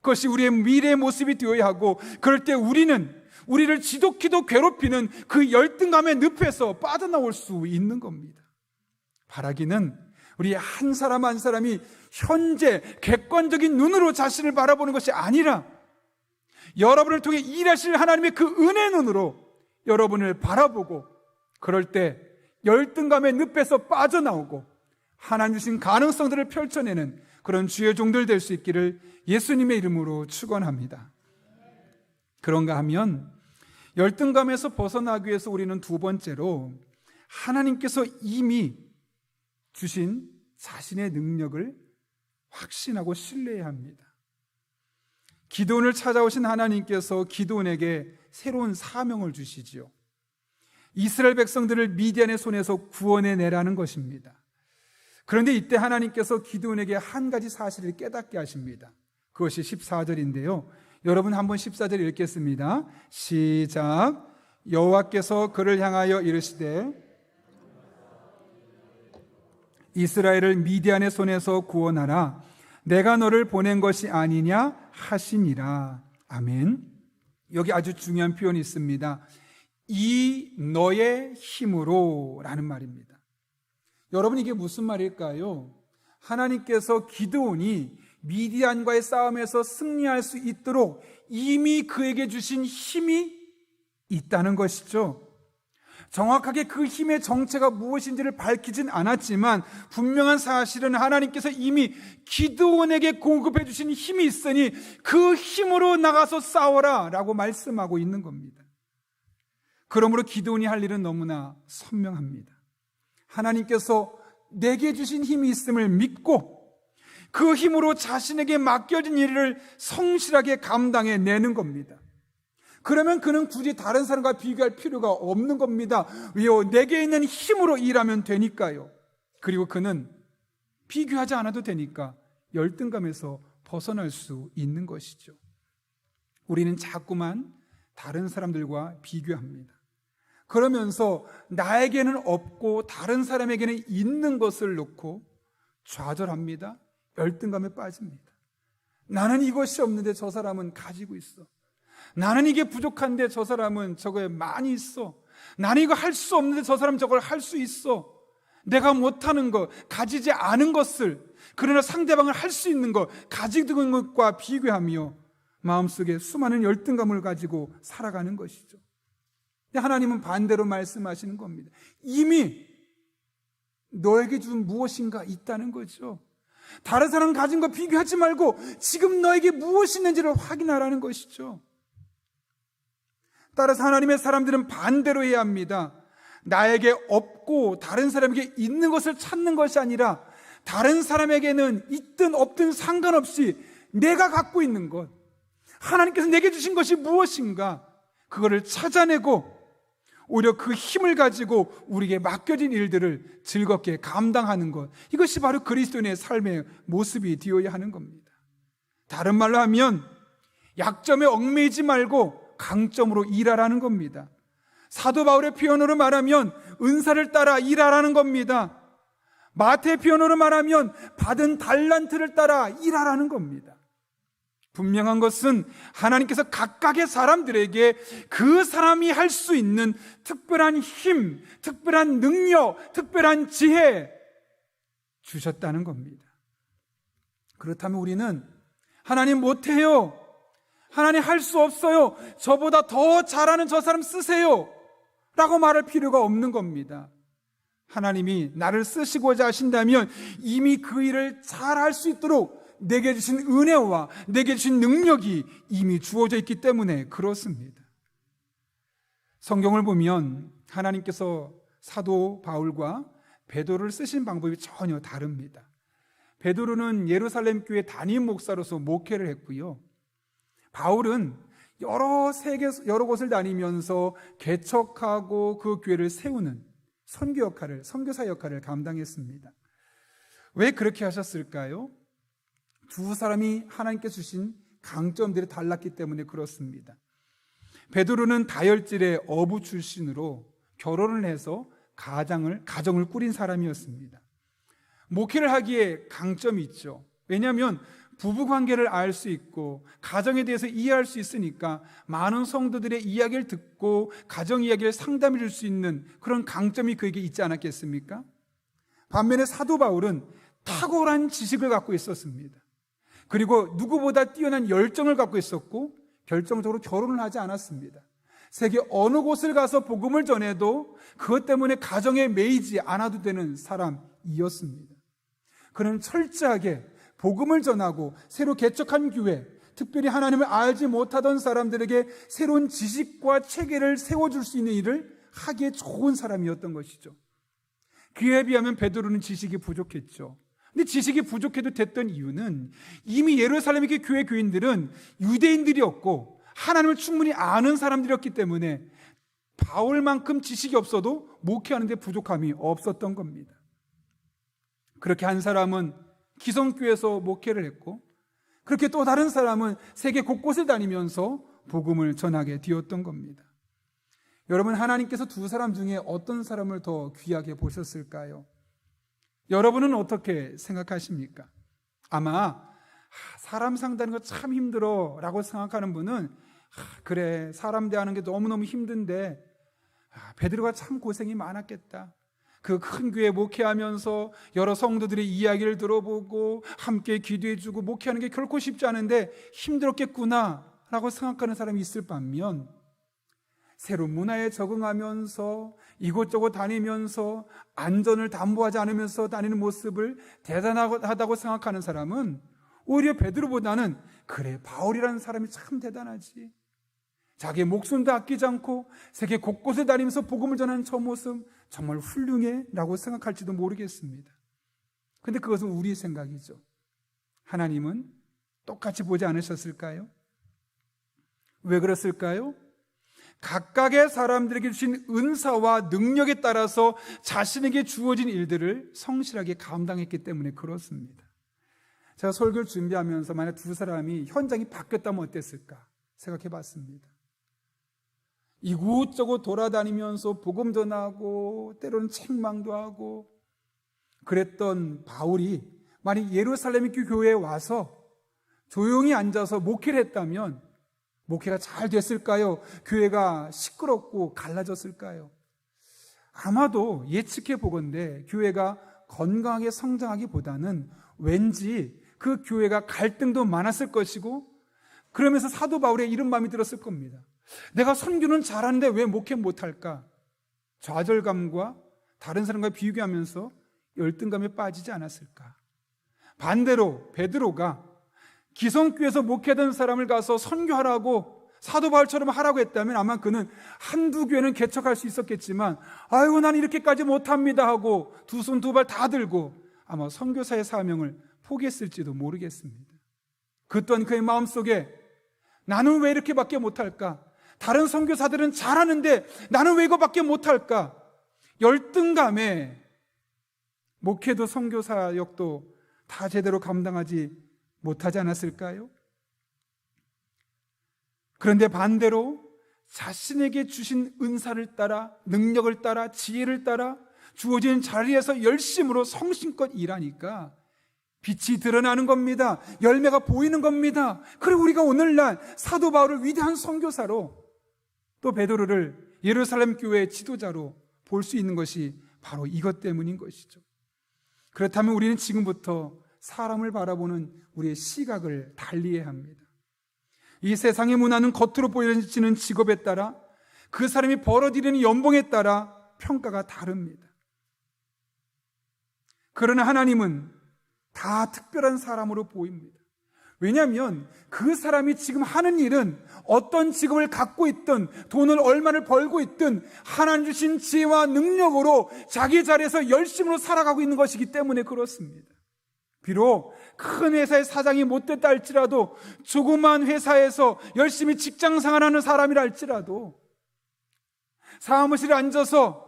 그것이 우리의 미래의 모습이 되어야 하고, 그럴 때 우리를 지독히도 괴롭히는 그 열등감의 늪에서 빠져나올 수 있는 겁니다. 바라기는 우리 한 사람 한 사람이 현재 객관적인 눈으로 자신을 바라보는 것이 아니라 여러분을 통해 일하실 하나님의 그 은혜 눈으로 여러분을 바라보고, 그럴 때 열등감의 늪에서 빠져나오고 하나님 주신 가능성들을 펼쳐내는 그런 주의 종들 될 수 있기를 예수님의 이름으로 축원합니다. 그런가 하면 열등감에서 벗어나기 위해서 우리는 두 번째로 하나님께서 이미 주신 자신의 능력을 확신하고 신뢰해야 합니다. 기드온을 찾아오신 하나님께서 기드온에게 새로운 사명을 주시지요. 이스라엘 백성들을 미디안의 손에서 구원해내라는 것입니다. 그런데 이때 하나님께서 기드온에게 한 가지 사실을 깨닫게 하십니다. 그것이 14절인데요. 여러분 한번 14절 읽겠습니다. 시작. 여호와께서 그를 향하여 이르시되 이스라엘을 미디안의 손에서 구원하라. 내가 너를 보낸 것이 아니냐 하시니라. 아멘. 여기 아주 중요한 표현이 있습니다. 이 너의 힘으로 라는 말입니다. 여러분, 이게 무슨 말일까요? 하나님께서 기드온이 미디안과의 싸움에서 승리할 수 있도록 이미 그에게 주신 힘이 있다는 것이죠. 정확하게 그 힘의 정체가 무엇인지를 밝히진 않았지만 분명한 사실은 하나님께서 이미 기드온에게 공급해 주신 힘이 있으니 그 힘으로 나가서 싸워라 라고 말씀하고 있는 겁니다. 그러므로 기드온이 할 일은 너무나 선명합니다. 하나님께서 내게 주신 힘이 있음을 믿고 그 힘으로 자신에게 맡겨진 일을 성실하게 감당해 내는 겁니다. 그러면 그는 굳이 다른 사람과 비교할 필요가 없는 겁니다. 왜요? 내게 있는 힘으로 일하면 되니까요. 그리고 그는 비교하지 않아도 되니까 열등감에서 벗어날 수 있는 것이죠. 우리는 자꾸만 다른 사람들과 비교합니다. 그러면서 나에게는 없고 다른 사람에게는 있는 것을 놓고 좌절합니다. 열등감에 빠집니다. 나는 이것이 없는데 저 사람은 가지고 있어. 나는 이게 부족한데 저 사람은 저거에 많이 있어. 나는 이거 할 수 없는데 저 사람은 저걸 할 수 있어. 내가 못하는 것, 가지지 않은 것을, 그러나 상대방을 할 수 있는 것, 가지고 있는 것과 비교하며 마음속에 수많은 열등감을 가지고 살아가는 것이죠. 하나님은 반대로 말씀하시는 겁니다. 이미 너에게 준 무엇인가 있다는 거죠. 다른 사람 가진 거 비교하지 말고 지금 너에게 무엇이 있는지를 확인하라는 것이죠. 따라서 하나님의 사람들은 반대로 해야 합니다. 나에게 없고 다른 사람에게 있는 것을 찾는 것이 아니라 다른 사람에게는 있든 없든 상관없이 내가 갖고 있는 것, 하나님께서 내게 주신 것이 무엇인가, 그거를 찾아내고 오히려 그 힘을 가지고 우리에게 맡겨진 일들을 즐겁게 감당하는 것, 이것이 바로 그리스도인의 삶의 모습이 되어야 하는 겁니다. 다른 말로 하면 약점에 얽매이지 말고 강점으로 일하라는 겁니다. 사도 바울의 표현으로 말하면 은사를 따라 일하라는 겁니다. 마태의 표현으로 말하면 받은 달란트를 따라 일하라는 겁니다. 분명한 것은 하나님께서 각각의 사람들에게 그 사람이 할 수 있는 특별한 힘, 특별한 능력, 특별한 지혜 주셨다는 겁니다. 그렇다면 우리는 하나님 못해요, 하나님 할 수 없어요, 저보다 더 잘하는 저 사람 쓰세요 라고 말할 필요가 없는 겁니다. 하나님이 나를 쓰시고자 하신다면 이미 그 일을 잘 할 수 있도록 내게 주신 은혜와 내게 주신 능력이 이미 주어져 있기 때문에 그렇습니다. 성경을 보면 하나님께서 사도 바울과 베드로를 쓰신 방법이 전혀 다릅니다. 베드로는 예루살렘 교회 담임 목사로서 목회를 했고요. 바울은 여러 곳을 다니면서 개척하고 그 교회를 세우는 선교사 역할을 감당했습니다. 왜 그렇게 하셨을까요? 두 사람이 하나님께 주신 강점들이 달랐기 때문에 그렇습니다. 베드로는 다혈질의 어부 출신으로 결혼을 해서 가정을 꾸린 사람이었습니다. 목회를 하기에 강점이 있죠. 왜냐하면 부부관계를 알 수 있고 가정에 대해서 이해할 수 있으니까 많은 성도들의 이야기를 듣고 가정 이야기를 상담해 줄 수 있는 그런 강점이 그에게 있지 않았겠습니까? 반면에 사도 바울은 탁월한 지식을 갖고 있었습니다. 그리고 누구보다 뛰어난 열정을 갖고 있었고 결정적으로 결혼을 하지 않았습니다. 세계 어느 곳을 가서 복음을 전해도 그것 때문에 가정에 매이지 않아도 되는 사람이었습니다. 그는 철저하게 복음을 전하고 새로 개척한 교회, 특별히 하나님을 알지 못하던 사람들에게 새로운 지식과 체계를 세워줄 수 있는 일을 하기에 좋은 사람이었던 것이죠. 그에 비하면 베드로는 지식이 부족했죠. 근데 지식이 부족해도 됐던 이유는 이미 예루살렘의 교회 교인들은 유대인들이었고 하나님을 충분히 아는 사람들이었기 때문에 바울만큼 지식이 없어도 목회하는 데 부족함이 없었던 겁니다. 그렇게 한 사람은 기성교회에서 목회를 했고 그렇게 또 다른 사람은 세계 곳곳을 다니면서 복음을 전하게 되었던 겁니다. 여러분, 하나님께서 두 사람 중에 어떤 사람을 더 귀하게 보셨을까요? 여러분은 어떻게 생각하십니까? 아마 사람 상대하는 거 참 힘들어 라고 생각하는 분은 그래, 사람 대하는 게 너무너무 힘든데 베드로가 참 고생이 많았겠다. 그 큰 교회 목회하면서 여러 성도들의 이야기를 들어보고 함께 기도해주고 목회하는 게 결코 쉽지 않은데 힘들었겠구나 라고 생각하는 사람이 있을 반면 새로운 문화에 적응하면서 이곳저곳 다니면서 안전을 담보하지 않으면서 다니는 모습을 대단하다고 생각하는 사람은 오히려 베드로보다는 그래, 바울이라는 사람이 참 대단하지, 자기의 목숨도 아끼지 않고 세계 곳곳에 다니면서 복음을 전하는 저 모습 정말 훌륭해 라고 생각할지도 모르겠습니다. 근데 그것은 우리의 생각이죠. 하나님은 똑같이 보지 않으셨을까요? 왜 그랬을까요? 각각의 사람들에게 주신 은사와 능력에 따라서 자신에게 주어진 일들을 성실하게 감당했기 때문에 그렇습니다. 제가 설교를 준비하면서 만약 두 사람이 현장이 바뀌었다면 어땠을까 생각해 봤습니다. 이곳저곳 돌아다니면서 복음 전하고 때로는 책망도 하고 그랬던 바울이 만약 예루살렘 교회에 와서 조용히 앉아서 목회를 했다면 목회가 잘 됐을까요? 교회가 시끄럽고 갈라졌을까요? 아마도 예측해 보건대 교회가 건강하게 성장하기보다는 왠지 그 교회가 갈등도 많았을 것이고 그러면서 사도 바울의 이런 마음이 들었을 겁니다. 내가 선교는 잘하는데 왜 목회 못할까? 좌절감과 다른 사람과 비교하면서 열등감에 빠지지 않았을까? 반대로 베드로가 기성교에서 목회하던 사람을 가서 선교하라고 사도 바울처럼 하라고 했다면 아마 그는 한두 교회는 개척할 수 있었겠지만 아이고 난 이렇게까지 못합니다 하고 두 손 두 발 다 들고 아마 선교사의 사명을 포기했을지도 모르겠습니다. 그 또한 그의 마음속에 나는 왜 이렇게밖에 못할까? 다른 선교사들은 잘하는데 나는 왜 이거밖에 못할까? 열등감에 목회도 선교사역도 다 제대로 감당하지 못하지 않았을까요? 그런데 반대로 자신에게 주신 은사를 따라 능력을 따라 지혜를 따라 주어진 자리에서 열심으로 성심껏 일하니까 빛이 드러나는 겁니다. 열매가 보이는 겁니다. 그리고 우리가 오늘날 사도 바울을 위대한 선교사로 또 베드로를 예루살렘 교회의 지도자로 볼 수 있는 것이 바로 이것 때문인 것이죠. 그렇다면 우리는 지금부터 사람을 바라보는 우리의 시각을 달리해야 합니다. 이 세상의 문화는 겉으로 보여지는 직업에 따라 그 사람이 벌어들이는 연봉에 따라 평가가 다릅니다. 그러나 하나님은 다 특별한 사람으로 보입니다. 왜냐하면 그 사람이 지금 하는 일은 어떤 직업을 갖고 있든 돈을 얼마를 벌고 있든 하나님 주신 지혜와 능력으로 자기 자리에서 열심으로 살아가고 있는 것이기 때문에 그렇습니다. 비록 큰 회사의 사장이 못됐다 할지라도 조그만 회사에서 열심히 직장 생활하는 사람이라 할지라도 사무실에 앉아서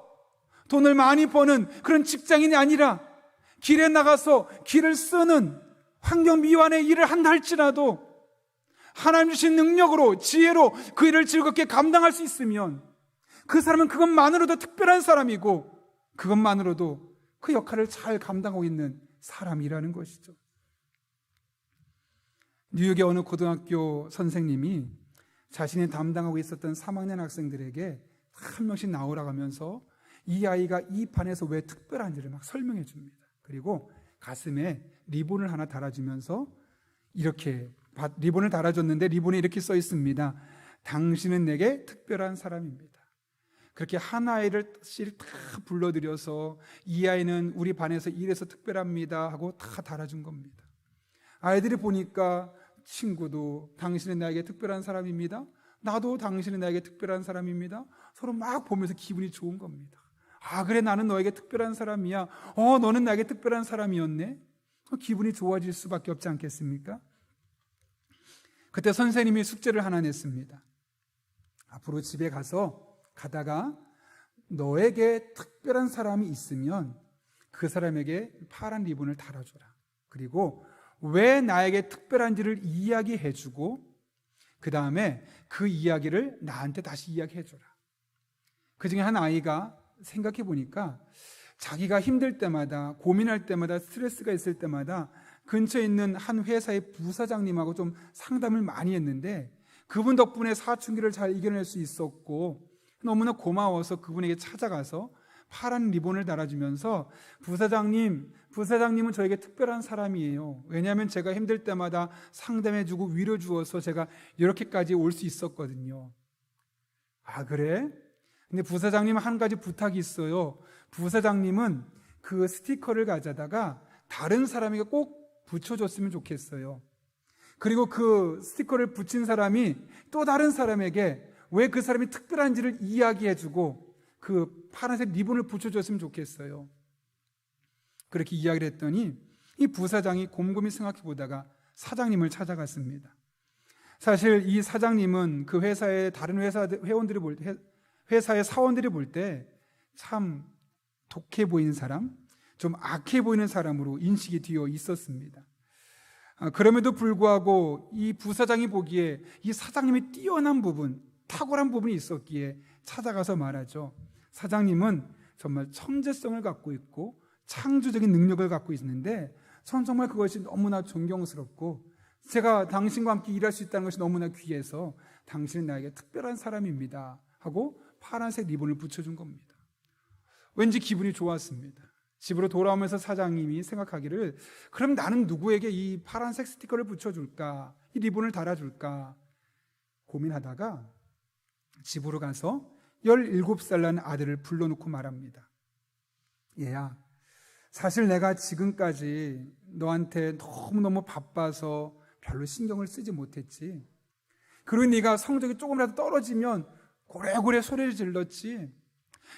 돈을 많이 버는 그런 직장인이 아니라 길에 나가서 길을 쓰는 환경 미완의 일을 한다 할지라도 하나님 주신 능력으로 지혜로 그 일을 즐겁게 감당할 수 있으면 그 사람은 그것만으로도 특별한 사람이고 그것만으로도 그 역할을 잘 감당하고 있는 사람이라는 것이죠. 뉴욕의 어느 고등학교 선생님이 자신이 담당하고 있었던 3학년 학생들에게 한 명씩 나오라고 하면서 이 아이가 이 반에서 왜 특별한지를 막 설명해 줍니다. 그리고 가슴에 리본을 하나 달아주면서 이렇게 리본을 달아줬는데 리본에 이렇게 써 있습니다. 당신은 내게 특별한 사람입니다. 그렇게 한 아이를 다 불러들여서 이 아이는 우리 반에서 이래서 특별합니다 하고 다 달아준 겁니다. 아이들이 보니까 친구도 당신은 나에게 특별한 사람입니다. 나도 당신은 나에게 특별한 사람입니다. 서로 막 보면서 기분이 좋은 겁니다. 아 그래 나는 너에게 특별한 사람이야. 너는 나에게 특별한 사람이었네. 기분이 좋아질 수밖에 없지 않겠습니까? 그때 선생님이 숙제를 하나 냈습니다. 앞으로 집에 가다가 너에게 특별한 사람이 있으면 그 사람에게 파란 리본을 달아줘라. 그리고 왜 나에게 특별한지를 이야기해주고 그 다음에 그 이야기를 나한테 다시 이야기해줘라. 그 중에 한 아이가 생각해 보니까 자기가 힘들 때마다 고민할 때마다 스트레스가 있을 때마다 근처에 있는 한 회사의 부사장님하고 좀 상담을 많이 했는데 그분 덕분에 사춘기를 잘 이겨낼 수 있었고 너무나 고마워서 그분에게 찾아가서 파란 리본을 달아주면서 부사장님은 저에게 특별한 사람이에요. 왜냐하면 제가 힘들 때마다 상담해주고 위로주어서 제가 이렇게까지 올 수 있었거든요. 아 그래? 근데 부사장님은 한 가지 부탁이 있어요. 부사장님은 그 스티커를 가져다가 다른 사람에게 꼭 붙여줬으면 좋겠어요. 그리고 그 스티커를 붙인 사람이 또 다른 사람에게 왜 그 사람이 특별한지를 이야기해주고 그 파란색 리본을 붙여줬으면 좋겠어요. 그렇게 이야기를 했더니 이 부사장이 곰곰이 생각해 보다가 사장님을 찾아갔습니다. 사실 이 사장님은 그 회사의 다른 회원들이 회사의 사원들이 볼 때 참 독해 보이는 사람, 좀 악해 보이는 사람으로 인식이 되어 있었습니다. 그럼에도 불구하고 이 부사장이 보기에 이 사장님이 뛰어난 부분, 탁월한 부분이 있었기에 찾아가서 말하죠. 사장님은 정말 천재성을 갖고 있고 창조적인 능력을 갖고 있는데 전 정말 그것이 너무나 존경스럽고 제가 당신과 함께 일할 수 있다는 것이 너무나 귀해서 당신은 나에게 특별한 사람입니다 하고 파란색 리본을 붙여준 겁니다. 왠지 기분이 좋았습니다. 집으로 돌아오면서 사장님이 생각하기를 그럼 나는 누구에게 이 파란색 스티커를 붙여줄까? 이 리본을 달아줄까? 고민하다가 집으로 가서 17살 난 아들을 불러놓고 말합니다. 얘야, 사실 내가 지금까지 너한테 너무너무 바빠서 별로 신경을 쓰지 못했지. 그리고 네가 성적이 조금이라도 떨어지면 고래고래 소리를 질렀지.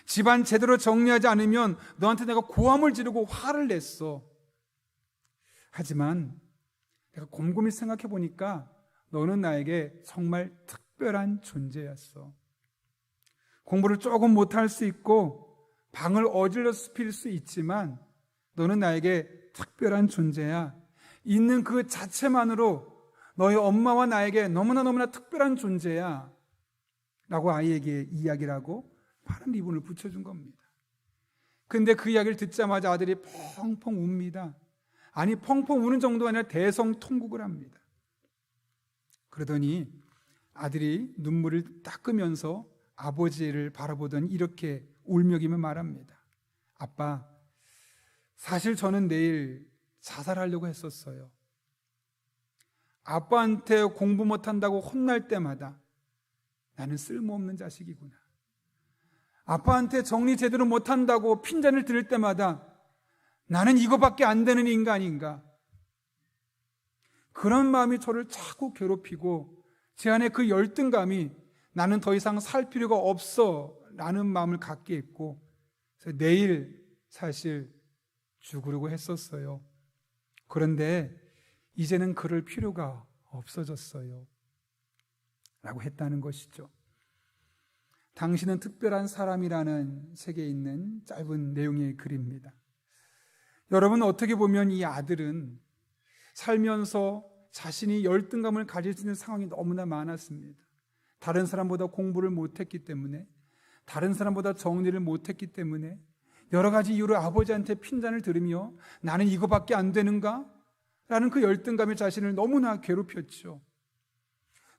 집안 제대로 정리하지 않으면 너한테 내가 고함을 지르고 화를 냈어. 하지만 내가 곰곰이 생각해 보니까 너는 나에게 정말 특별한 존재였어. 공부를 조금 못할 수 있고 방을 어질러 필 수 있지만 너는 나에게 특별한 존재야. 있는 그 자체만으로 너희 엄마와 나에게 너무나 특별한 존재야 라고 아이에게 이야기를 하고 파란 리본을 붙여준 겁니다. 근데 그 이야기를 듣자마자 아들이 펑펑 웁니다. 아니, 펑펑 우는 정도가 아니라 대성통곡을 합니다. 그러더니 아들이 눈물을 닦으면서 아버지를 바라보더니 이렇게 울먹이며 말합니다. 아빠, 사실 저는 내일 자살하려고 했었어요. 아빠한테 공부 못한다고 혼날 때마다 나는 쓸모없는 자식이구나. 아빠한테 정리 제대로 못한다고 핀잔을 들을 때마다 나는 이거밖에 안 되는 인간인가. 그런 마음이 저를 자꾸 괴롭히고 제 안에 그 열등감이 나는 더 이상 살 필요가 없어 라는 마음을 갖게 했고 그래서 내일 사실 죽으려고 했었어요. 그런데 이제는 그럴 필요가 없어졌어요 라고 했다는 것이죠. 당신은 특별한 사람이라는 책에 있는 짧은 내용의 글입니다. 여러분, 어떻게 보면 이 아들은 살면서 자신이 열등감을 가질 수 있는 상황이 너무나 많았습니다. 다른 사람보다 공부를 못했기 때문에, 다른 사람보다 정리를 못했기 때문에 여러 가지 이유로 아버지한테 핀잔을 들으며 나는 이거밖에 안 되는가? 라는 그 열등감이 자신을 너무나 괴롭혔죠.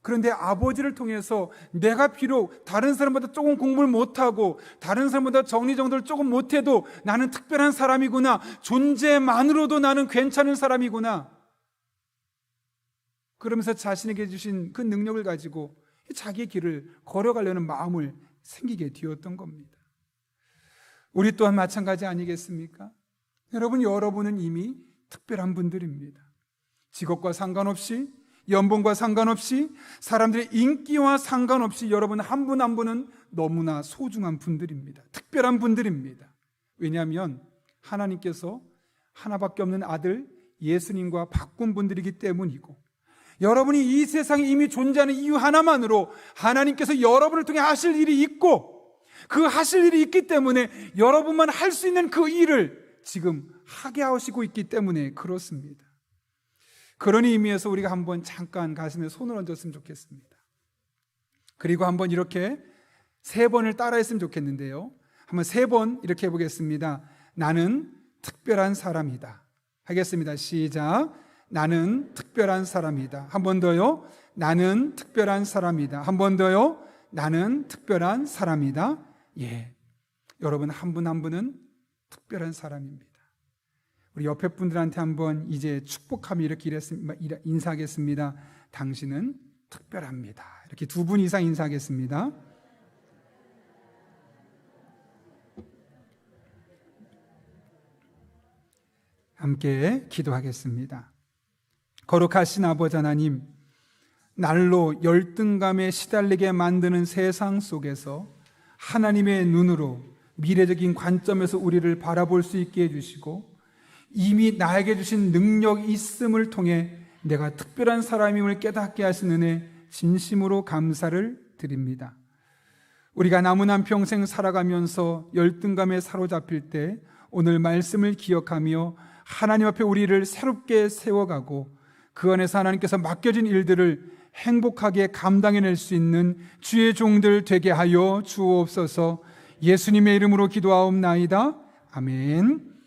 그런데 아버지를 통해서 내가 비록 다른 사람보다 조금 공부를 못하고 다른 사람보다 정리정돈을 조금 못해도 나는 특별한 사람이구나, 존재만으로도 나는 괜찮은 사람이구나, 그러면서 자신에게 주신 그 능력을 가지고 자기의 길을 걸어가려는 마음을 생기게 되었던 겁니다. 우리 또한 마찬가지 아니겠습니까? 여러분은 이미 특별한 분들입니다. 직업과 상관없이, 연봉과 상관없이, 사람들의 인기와 상관없이 여러분 한 분 한 분은 너무나 소중한 분들입니다. 특별한 분들입니다. 왜냐하면 하나님께서 하나밖에 없는 아들 예수님과 바꾼 분들이기 때문이고, 여러분이 이 세상에 이미 존재하는 이유 하나만으로 하나님께서 여러분을 통해 하실 일이 있고, 그 하실 일이 있기 때문에 여러분만 할 수 있는 그 일을 지금 하게 하시고 있기 때문에 그렇습니다. 그런 의미에서 우리가 한번 잠깐 가슴에 손을 얹었으면 좋겠습니다. 그리고 한번 이렇게 3번을 따라 했으면 좋겠는데요. 한번 3번 이렇게 해보겠습니다. 나는 특별한 사람이다. 하겠습니다. 시작. 나는 특별한 사람이다. 한 번 더요. 나는 특별한 사람이다. 한 번 더요. 나는 특별한 사람이다. 예, 여러분 한 분 한 분은 특별한 사람입니다. 우리 옆에 분들한테 한번 이제 축복하며 이렇게 인사하겠습니다. 당신은 특별합니다. 이렇게 2분 이상 인사하겠습니다. 함께 기도하겠습니다. 거룩하신 아버지 하나님, 날로 열등감에 시달리게 만드는 세상 속에서 하나님의 눈으로 미래적인 관점에서 우리를 바라볼 수 있게 해주시고, 이미 나에게 주신 능력이 있음을 통해 내가 특별한 사람임을 깨닫게 하신 은혜 진심으로 감사를 드립니다. 우리가 남은 한 평생 살아가면서 열등감에 사로잡힐 때 오늘 말씀을 기억하며 하나님 앞에 우리를 새롭게 세워가고 그 안에서 하나님께서 맡겨진 일들을 행복하게 감당해낼 수 있는 주의 종들 되게 하여 주옵소서. 예수님의 이름으로 기도하옵나이다. 아멘.